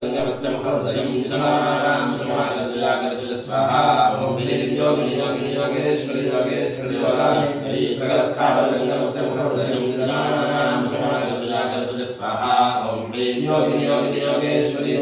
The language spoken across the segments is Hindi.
गंगमस्य मुखोदयं यजमानानां समागर्षयागर्षय स्वाहा ओम ह्रीं योगिनि योगिनि योगेश्वरि योगेश्वरि योगायै सकलस्थावरगंगमस्य मुखोदयं यजमानानां समागर्षयागर्षय स्वाहा ओम ह्रीं योगिनि योगिनि योगेश्वरि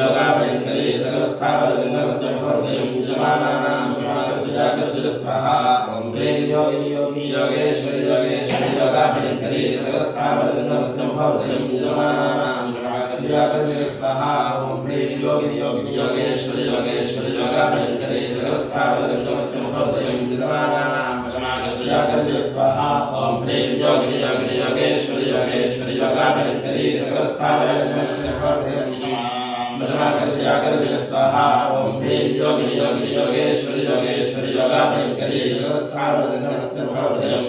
योगाभयंकरी सकलस्थावरगंगमस्य मुखोदयं यजमानानां समागर्षयागर्षय स्वाहा ओम ह्रीं योगिनि योगिनि योगेश्वरि योगेश्वरि योगाभयंकरी सकलस्थावरगंगमस्य मुखोदयं यजमानानां स्वाहा ओम ह्रीं योगिनि योगिनि योगेश्वरि योगेश्वरि योगाभयंकरी सकलस्थावरगंगमस्य मुखोदयं यजमानानां समागर्षयागर्षय स्वाहा ओम ह्रीं योगिनि योगिनि योगेश्वरि योगेश्वरि योगाभयंकरी सकलस्थावरगंगमस्य मुखोदयं समागर्षयागर्षय स्वाहा ओम ह्रीं योगिनि योगिनि योगेश्वरि योगेश्वरि योगाभयंकरी सकलस्थावरगंगमस्य मुखोदयं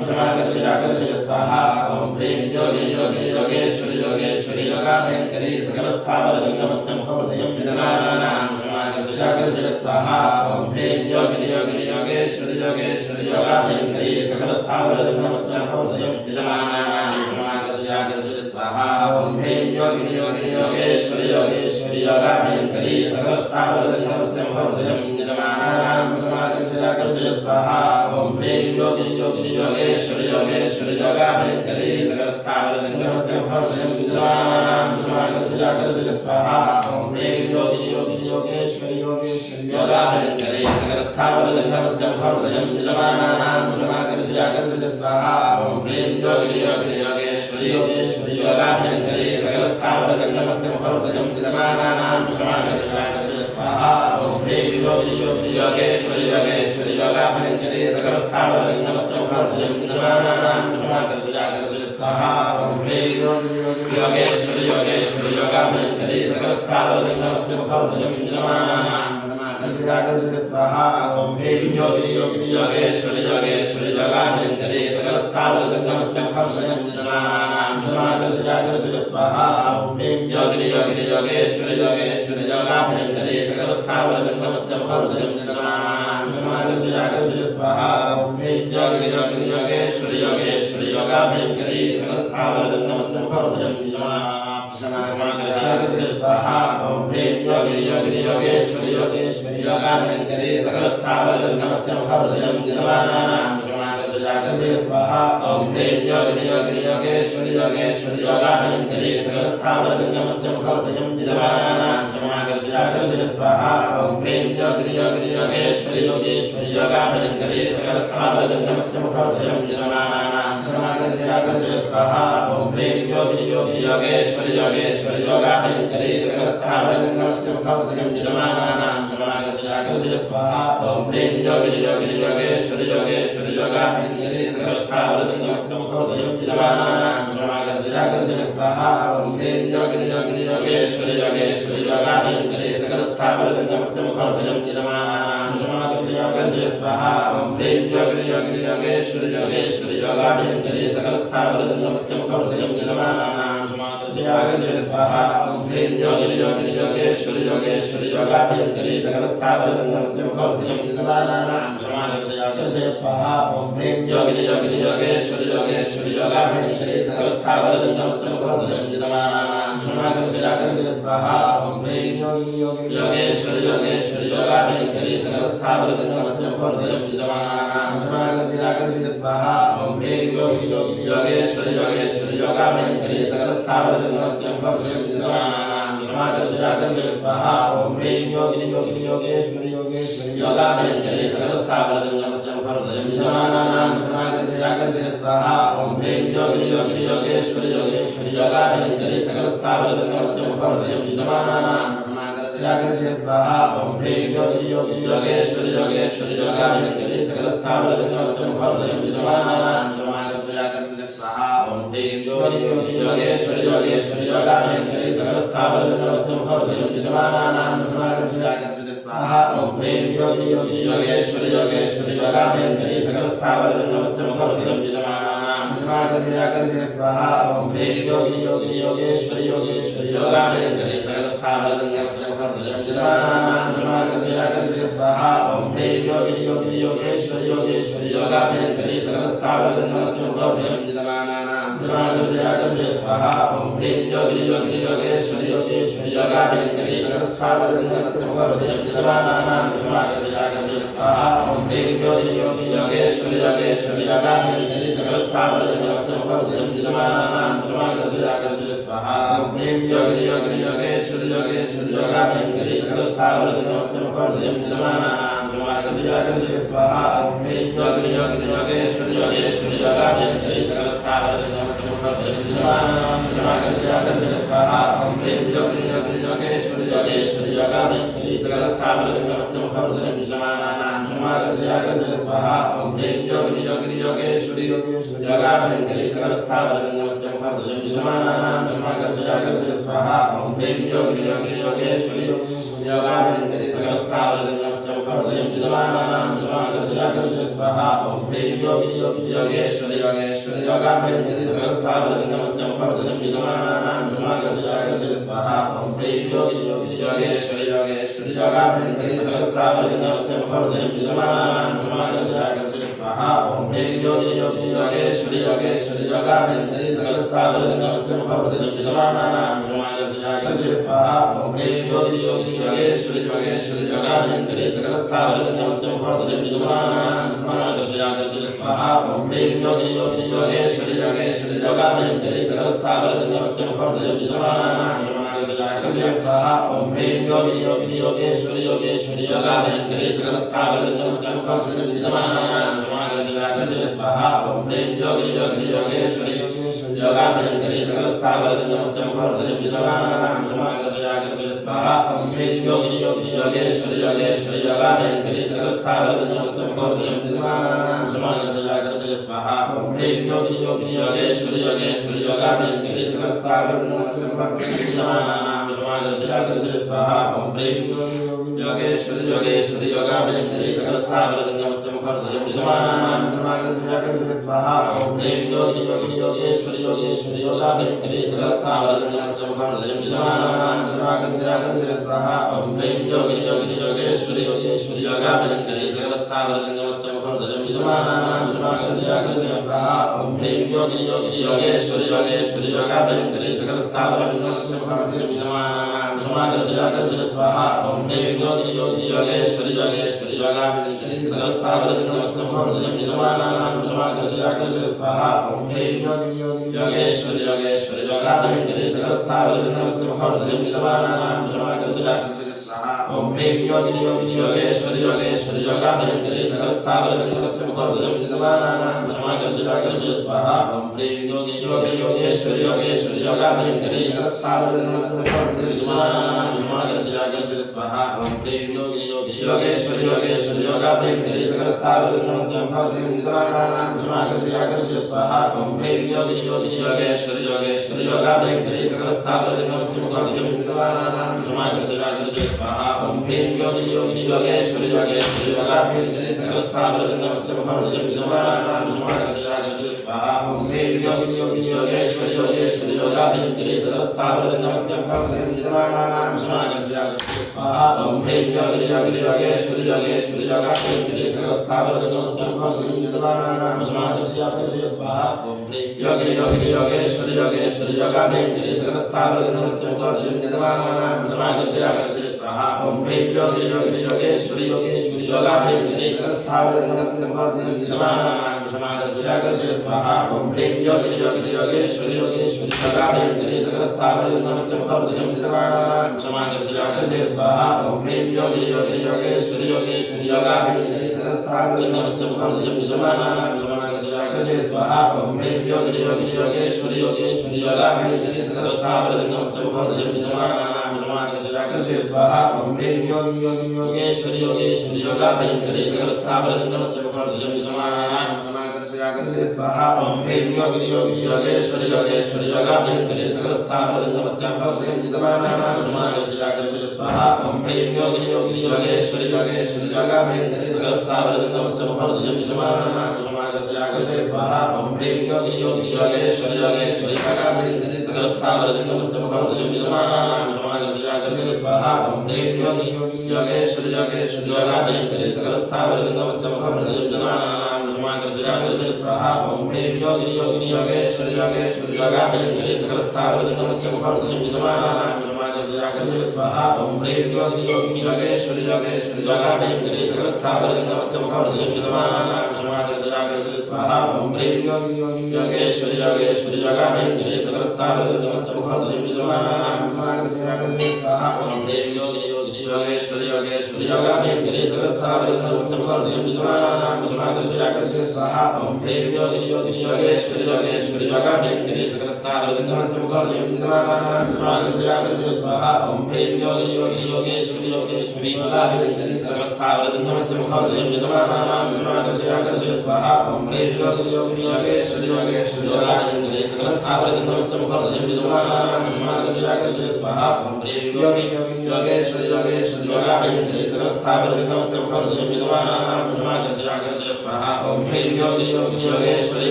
समागर्षयागर्षय स्वाहा ओम ह्रीं योगिनि योगिनि योगेश्वरि योगेश्वरि योगाभयंकरी सकलस्थावरगंगमस्य मुखोदयं यजमानानां समागर्षयागर्षय स्वाहा ओम ह्रीं योगिनि योगिनि योगेश्वरि योगेश्वरि योगाभयंकरी सकलस्थावरगंगमस्य मुखोदयं यजमानानां समागर्षयागर्षय स्वाहा ओम ह्रीं योगिनि योगिनि योगेश्वरि योगेश्वरि योगाभयंकरी सकलस्थावरगंगमस्य मुखोदयं यजमानानां समागर्षयागर्षय स्वाहा ओम ह्रीं योगिनि योगिनि योगेश्वरि योगेश्वरि योगाभयंकरी सकलस्थावरगंगमस्य मुखोदयं यजमानानां समागर्षयागर्षय स्वाहा ओम ह्रीं योगिनि योगिनि योगेश्वरि योगेश्वरि योगाभयंकरी सकलस्थावरगंगमस्य मुखोदयं यजमानानां समागर्षयागर्षय स्वाहा ओम ह्रीं योगिनि योगिनि योगेश्वरि योगेश्वरि योगाभयंकरी सकलस्थावरगंगमस्य मुखोदयं यजमानानां समागर्षयागर्षय स्वाहा ओम ह्रीं योगिनि योगिनि योगेश्वरि योगेश्वरि योगाभयंकरी सकलस्थावरगंगमस्य मुखोदयं यजमानानां समागर्षयागर्षय स्वाहा ओम ह्रीं योगिनि योगिनि योगेश्वरि योगेश्वरि योगाभयंकरी सकलस्थावरगंगमस्य मुखोदयं यजमानानां समागर्षयागर्षय स्वाहा ओम ह्रीं योगिनि योगिनि योगेश्वरि योगेश्वरि योगाभयंकरी सकलस्थावरगंगमस्य मुखोदयं यजमानानां समागर्षयागर्षय स्वाहा ओम ह्रीं योगिनि योगिनि योगेश्वरि योगेश्वरि योगाभयंकरी सकलस्थावरगंगमस्य मुखोदयं यजमानानां समागर्षयागर्षय स्वाहा ओम ह्रीं योगिनि योगिनि योगेश्वरि योगेश्वरि योगाभयंकरी सकलस्थावरगंगमस्य मुखोदयं यजमानानां समागर्षयागर्षय स्वाहा ओम ह्रीं योगिनि योगिनि योगेश्वरि योगेश्वरि योगाभयंकरी सकलस्थावरगंगमस्य मुखोदयं यजमानानां समागर्षयागर्षय स्वाहा ओम ह्रीं योगिनि योगिनि योगेश्वरि योगेश्वरि योगाभयंकरी सकलस्थावरगंगमस्य मुखोदयं यजमानानां समागर्षयागर्षय स्वाहा ओम ह्रीं योगिनि योगिनि योगेश्वरि योगेश्वरि योगाभयंकरी सकलस्थावरगंगमस्य मुखोदयं यजमानानां समागर्षयागर्षय स्वाहा ओम ह्रीं योगिनि योगिनि योगेश्वरि योगेश्वरि योगाभयंकरी सकलस्थावरगंगमस्य मुखोदयं यजमानानां समागर्षयागर्षय स्वाहा ओम ह्रीं योगिनि योगिनि योगेश्वरि योगेश्वरि योगाभयंकरी सकलस्थावरगंगमस्य मुखोदयं यजमानानां समागर्षयागर्षय स्वाहा ओम ह्रीं योगिनि योगिनि योगेश्वरि योगेश्वरि योगाभयंकरी सकलस्थावरगंगमस्य मुखोदयं यजमानानां समागर्षयागर्षय स्वाहा ओम ह्रीं योगिनि योगिनि योगेश्वरि योगेश्वरि योगाभयंकरी सकलस्थावरगंगमस्य मुखोदयं यजमानानां समागर्षयागर्षय स्वाहा ओम ह्रीं योगिनि योगिनि योगेश्वरि योगेश्वरि योगाभयंकरी सकलस्थावरगंगमस्य मुखोदयं यजमानानां समागर्षयागर्षय स्वाहा ओम ह्रीं योगिनि योगिनि योगेश्वरि योगेश्वरि योगाभयंकरी सकलस्थावरगंगमस्य मुखोदयं यजमानानां समागर्षयागर्षय स्वाहा ओम ह्रीं योगिनि योगिनि योगेश्वरि योगेश्वरि योगाभयंकरी सकलस्थावरगंगमस्य मुखोदयं यजमानानां समागर्षयागर्षय स्वाहा ओम ह्रीं योगिनि योगिनि योगेश्वरि योगेश्वरि योगाभयंकरी सकलस्थावरगंगमस्य मुखोदयं यजमानानां समागर्षयागर्षय स्वाहा ओम ह्रीं योगिनि योगिनि योगेश्वरि योगेश्वरि योगाभयंकरी सकलस्थावरगंगमस्य मुखोदयं यजमानानां समागर्षयागर्षय स्वाहा ओम ह्रीं योगिनि योगिनि योगेश्वरि योगेश्वरि योगाभयंकरी सकलस्थावरगंगमस्य मुखोदयं यजमानानां समागर्षयागर्षय स्वाहा ओम ह्रीं योगिनि योगिनि योगेश्वरि योगेश्वरि योगाभयंकरी सकलस्थावरगंगमस्य मुखोदयं यजमानानां समागर्षयागर्षय स्वाहा ओम ह्रीं योगिनि योगिनि योगेश्वरि योगेश्वरि योगाभयंकरी सकलस्थावरगंगमस्य मुखोदयं यजमानानां समागर्षयागर्षय स्वाहा ओम ह्रीं योगिनि योगिनि योगेश्वरि योगेश्वरि योगाभयंकरी सकलस्थावरगंगमस्य मुखोदयं यजमानानां समागर्षयागर्षय स्वाहा ओम ह्रीं योगिनि योगिनि योगेश्वरि योगेश्वरि योगाभयंकरी सकलस्थावरगंगमस्य मुखोदयं यजमानानां समागर्षयागर्षय स्वाहा ओम ह्रीं योगिनि योगिनि योगेश्वरि योगेश्वरि योगाभयंकरी सकलस्थावरगंगमस्य मुखोदयं यजमानानां क्षमाकर्षयाकर्षय स्वाहा ओम ह्रीं योगिनि योगिनि योगेश्वरि योगेश्वरि योगाभयंकरी सकलस्थावरजन्मस्य मुखहृदयं विद्यमानानां क्षमाकर्षयाकर्षय स्वाहा ओम ह्रीं योगिनि योगिनि योगेश्वरि योगेश्वरि योगाभयंकरी सकलस्थावरजन्मस्य मुखहृदयं विद्यमानानां क्षमाकर्षयाकर्षय स्वाहा ओम ह्रीं योगिनि योगिनि योगेश्वरि योगेश्वरि योगाभयंकरी सकलस्थावरजन्मस्य मुखहृदयं विद्यमानानां क्षमाकर्षयाकर्षय स्वाहा ओम ह्रीं योगिनि योगिनि योगेश्वरि योगेश्वरि योगाभयंकरी सकलस्थावरजन्मस्य मुखहृदयं विद्यमानानां क्षमाकर्षयाकर्षय स्वाहा ओम ह्रीं योगिनि योगिनि योगेश्वरि योगेश्वरि योगाभयंकरी सकलस्थावरजन्मस्य मुखहृदयं विद्यमानानां क्षमाकर्षयाकर्षय स्वाहा ओम ह्रीं योगिनि योगिनि योगेश्वरि योगेश्वरि योगाभयंकरी सकलस्थावरजन्मस्य मुखहृदयं विद्यमानानां क्षमाकर्षयाकर्षय स्वाहा ओम ह्रीं योगिनि योगिनि योगेश्वरि योगेश्वरि योगाभयंकरी सकलस्थावरजन्मस्य मुखहृदयं विद्यमानानां क्षमाकर्षयाकर्षय स्वाहा ओम ह्रीं योगिनि योगिनि योगेश्वरि योगेश्वरि योगाभयंकरी सकलस्थावरजन्मस्य मुखहृदयं विद्यमानानां क्षमाकर्षयाकर्षय स्वाहा ओम ह्रीं योगिनि योगिनि योगेश्वरि योगेश्वरि योगाभयंकरी सकलस्थावरजन्मस्य मुखहृदयं विद्यमानानां क्षमाकर्षयाकर्षय स्वाहा ओम ह्रीं योगिनि योगिनि योगेश्वरि योगेश्वरि योगाभयंकरी सकलस्थावरजन्मस्य मुखहृदयं विद्यमानानां क्षमाकर्षयाकर्षय स्वाहा ओम ह्रीं योगिनि योगिनि योगेश्वरि योगेश्वरि योगाभयंकरी सकलस्थावरजन्मस्य मुखहृदयं विद्यमानानां क्षमाकर्षयाकर्षय स्वाहा ओम ह्रीं योगिनि योगिनि योगेश्वरि योगेश्वरि योगाभयंकरी सकलस्थावरजन्मस्य मुखहृदयं विद्यमानानां क्षमाकर्षयाकर्षय स्वाहा ओम ह्रीं योगिनि योगिनि योगेश्वरि योगेश्वरि योगाभयंकरी सकलस्थावरजन्मस्य मुखहृदयं विद्यमानानां क्षमाकर्षयाकर्षय स्वाहा ओम ह्रीं योगिनि योगिनि योगेश्वरि योगेश्वरि योगाभयंकरी सकलस्थावरजन्मस्य मुखहृदयं विद्यमानानां क्षमाकर्षयाकर्षय स्वाहा ओम ह्रीं योगिनि योगिनि योगेश्वरि योगेश्वरि योगाभयंकरी सकलस्थावरजन्मस्य मुखहृदयं विद्यमानानां क्षमाकर्षयाकर्षय स्वाहा ओम ह्रीं योगिनि योगिनि योगेश्वरि योगेश्वरि योगाभयंकरी सकलस्थावरजन्मस्य मुखहृदयं विद्यमानानां क्षमाकर्षयाकर्षय स्वाहा ओम ह्रीं योगेश्वरि योगेश्वरि योगाभयंकरी सकलस्थावरजन्मस्य मुखहृदयं विद्यमानानां क्षमाकर्षयाकर्षय स्वाहा ओम ह्रीं योगिनि योगिनि योगेश्वरि योगेश्वरि योगाभयंकरी सकलस्थावरजन्मस्य मुखहृदयं विद्यमानानां क्षमाकर्षयाकर्षय स्वाहा ओम ह्रीं योगिनि योगिनि योगेश्वरि योगेश्वरि योगाभयंकरी सकलस्थावरजन्मस्य मुखहृदयं विद्यमानानां क्षमाकर्षयाकर्षय स्वाहा ओम ह्रीं योगिनि योगिनि योगेश्वरि योगेश्वरि योगाभयंकरी सकलस्थावरजन्मस्य मुखहृदयं विद्यमानानां क्षमाकर्षयाकर्षय स्वाहा ओम ह्रीं योगिनि योगिनि योगेश्वरि योगेश्वरि योगाभयंकरी सकलस्थावरजन्मस्य मुखहृदयं विद्यमानानां क्षमाकर्षयाकर्षय स्वाहा ओम ह्रीं योगिनि योगिनि योगेश्वरि योगेश्वरि योगाभयंकरी सकलस्थावरजन्मस्य मुखहृदयं विद्यमानानां क्षमाकर्षयाकर्षय स्वाहा ओम ह्रीं योगिनि योगिनि योगेश्वरि योगेश्वरि योगाभयंकरी सकलस्थावरजन्मस्य मुखहृदयं विद्यमानानां क्षमाकर्षयाकर्षय स्वाहा ओम ह्रीं योगिनि योगिनि योगेश्वरि योगेश्वरि योगाभयंकरी सकलस्थावरजन्मस्य मुखहृदयं विद्यमानानां क्षमाकर्षयाकर्षय स्वाहा ओम ह्रीं योगिनि योगिनि योगेश्वरि योगेश्वरि योगाभयंकरी सकलस्थावरजन्मस्य मुखहृदयं विद्यमानानां क्षमाकर्षयाकर्षय स्वाहा ओम ह्रीं योगिनि योगिनि योगेश्वरि योगेश्वरि योगाभयंकरी सकलस्थावरजन्मस्य मुखहृदयं विद्यमानानां क्षमाकर्षयाकर्षय स्वाहा ओम ह्रीं योगिनि योगिनि योगेश्वरि योगेश्वरि योगाभयंकरी सकलस्थावरजन्मस्य मुखहृदयं विद्यमानानां क्षमाकर्षयाकर्षय स्वाहा ओम ह्रीं योगिनि योगिनि योगेश्वरि योगेश्वरि योगाभयंकरी सकलस्थावरजन्मस्य मुखहृदयं विद्यमानानां क्षमाकर्षयाकर्षय स्वाहा ओम ह्रीं योगिनि योगिनि योगेश्वरि योगेश्वरि योगाभयंकरी सकलस्थावरजन्मस्य मुखहृदयं विद्यमानानां क्षमाकर्षयाकर्षय स्वाहा ओम ह्रीं योगिनि योगिनि योगेश्वरि योगेश्वरि योगाभयंकरी सकलस्थावरजन्मस्य मुखहृदयं विद्यमानानां क्षमाकर्षयाकर्षय स्वाहा ओम ह्रीं योगिनि योगिनि योगेश्वरि योगेश्वरि योगाभयंकरी सकलस्थावरजन्मस्य मुखहृदयं विद्यमानानां क्षमाकर्षयाकर्षय स्वाहा ओम ह्रीं योगिनि योगिनि योगेश्वरि योगेश्वरि योगाभयंकरी सकलस्थावरजन्मस्य मुखहृदयं विद्यमानानां क्षमाकर्षयाकर्षय स्वाहा ओम ह्रीं योगिनि योगिनि योगेश्वरि योगेश्वरि योगाभयंकरी सकलस्थावरजन्मस्य मुखहृदयं विद्यमानानां क्षमाकर्षयाकर्षय स्वाहा ओम ह्रीं योगिनि योगिनि योगेश्वरि योगेश्वरि योगाभयंकरी सकलस्थावरजन्मस्य मुखहृदयं विद्यमानानां क्षमाकर्षयाकर्षय स्वाहा ओम ह्रीं योगिनि योगिनि योगेश्वरि योगेश्वरि योगाभयंकरी सकलस्थावरजन्मस्य मुखहृदयं विद्यमानानां क्षमाकर्षयाकर्षय स्वाहा ओम ह्रीं योगिनि योगिनि योगेश्वरि योगेश्वरि योगाभयंकरी सकलस्थावरजन्मस्य मुखहृदयं विद्यमानानां क्षमाकर्षयाकर्षय स्वाहा ओम ह्रीं योगिनि योगिनि योगेश्वरि योगेश्वरि योगाभयंकरी सकलस्थावरजन्मस्य मुखहृदयं विद्यमानानां क्षमाकर्षयाकर्षय स्वाहा ओम ह्रीं योगिनि योगिनि योगेश्वरि योगेश्वरि योगाभयंकरी सकलस्थावरजन्मस्य मुखहृदयं विद्यमानानां क्षमाकर्षयाकर्षय स्वाहा ओम ह्रीं योगिनि योगिनि योगेश्वरि योगेश्वरि योगाभयंकरी सकलस्थावरजन्मस्य मुखहृदयं विद्यमानानां क्षमाकर्षयाकर्षय स्वाहा ओम ह्रीं योगिनि योगिनि योगेश्वरि योगेश्वरि योगाभयंकरी सकलस्थावरं नमस्य मुखर्जं विद्यमानानां क्षमाकर्षयाकर्षय स्वाहा ओम ह्रीं योगिनि योगिनि योगेश्वरि योगेश्वरि योगाभयंकरी सकलस्थावरं नमस्य मुखर्जं विद्यमानानां क्षमाकर्षयाकर्षय स्वाहा ओम ह्रीं योगिनि योगिनि योगेश्वरि योगेश्वरि योगाभयंकरी सकलस्थावरं नमस्य मुखर्जं विद्यमानानां क्षमाकर्षयाकर्षय स्वाहा ओम ह्रीं योगिनि योगिनि योगेश्वरि योगेश्वरि योगाभयंकरी सकलस्थावरं नमस्य मुखर्जं विद्यमानानां क्षमाकर्षयाकर्षय स्वाहा ओम ह्रीं योगिनि योगिनि योगेश्वरि योगेश्वरि योगाभयंकरी सकलस्थावरं नमस्य मुखर्जं विद्यमानानां क्षमाकर्षयाकर्षय स्वाहा ओम ह्रीं योगिनि योगिनि योगेश्वरि योगेश्वरि योगाभयंकरी सकलस्थावरं नमस्य मुखर्जं विद्यमानानां क्षमाकर्षयाकर्षय स्वाहा ओम ह्रीं योगिनि योगिनि योगेश्वरि योगेश्वरि योगाभयंकरी सकलस्थावरं नमस्य मुखर्जं विद्यमानानां क्षमाकर्षयाकर्षय स्वाहा ओम ह्रीं योगिनि योगिनि योगेश्वरि योगेश्वरि योगाभयंकरी सकलस्थावरं नमस्य मुखर्जं विद्यमानानां क्षमाकर्षयाकर्षय स्वाहा ओम ह्रीं योगिनि योगिनि योगेश्वरि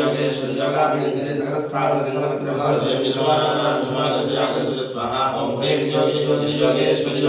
योगेश्वरि योगाभयंकरी सकलस्थावरं नमस्य मुखर्जं विद्यमानानां क्षमाकर्षयाकर्षय स्वाहा ओम ह्रीं योगिनि योगिनि योगेश्वरि